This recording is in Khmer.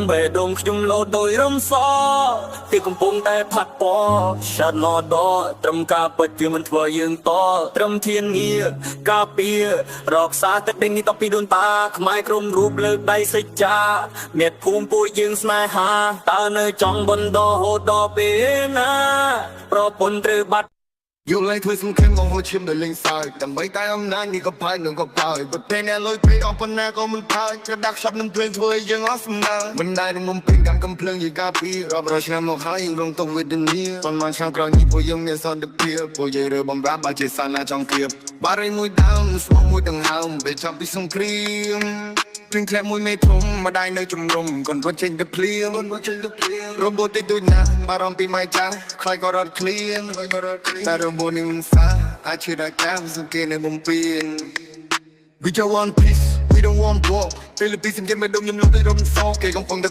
បេះដូងខ្ញុំលោតដោយរំសទីកំពុងតែផាត់ពឆាត់ណដត្រឹមការពិតវាមិនធ្វើយើងតត្រឹមធានងារការពាររកសារទឹកដេញនេះតពីដូនតាខ្មែរក្រុមរូបលើកដៃសេចក្ដីមេភូមិពួកយើងស្នេហាតើនៅចង់បន្តហូតដល់ពេលណាប្រពន្ធត្រូវបាត់យកឡើងធ្វើសង្ឃឹមของឈាមដល់លេងសើចដើម្បីតែអំណាចនេះក៏ផាយនឹងក៏ផាយប្រទេសអ្នកលុយពេកអស់ប៉ុណ្ណាក៏មិនផាយក្រដាស់ខ្ចប់នឹងធ្វើឲ្យយើងអស់សំណើមិនដែលនឹងមុំពេញកាន់កំភ្លើងយីការពីរាប់រយឆ្នាំមកហើយយើងរងទុកវេទនាប៉ុន្មានឆ្នាំក្រោយនេះពួកយើងមានសន្តិភាពពួកយើងរើបំរាប់បើជាសាណាចង់គៀបបារីមួយដើមស្មោះមួយដង្ហើមពេលចាប់ពីសង្គ្រាមព្រៀងធ្លាក់មួយមេធំម្ដាយនៅជំរុំកូនរត់ចេញទៅភ្លៀងរំបូតតិចដូចណាបារម្ភពីម៉ែចាស់ខ្លាចក៏រត់ឃ្លៀងតែរំបូតនេះមិនសាអាចជឿដល់កាសង្កេតនៅបំពេញ We just want peace we don't want war ពេលពីសង្កេតមិនដុំខ្ញុំលុបទៅរំសោគេកំពុងតែ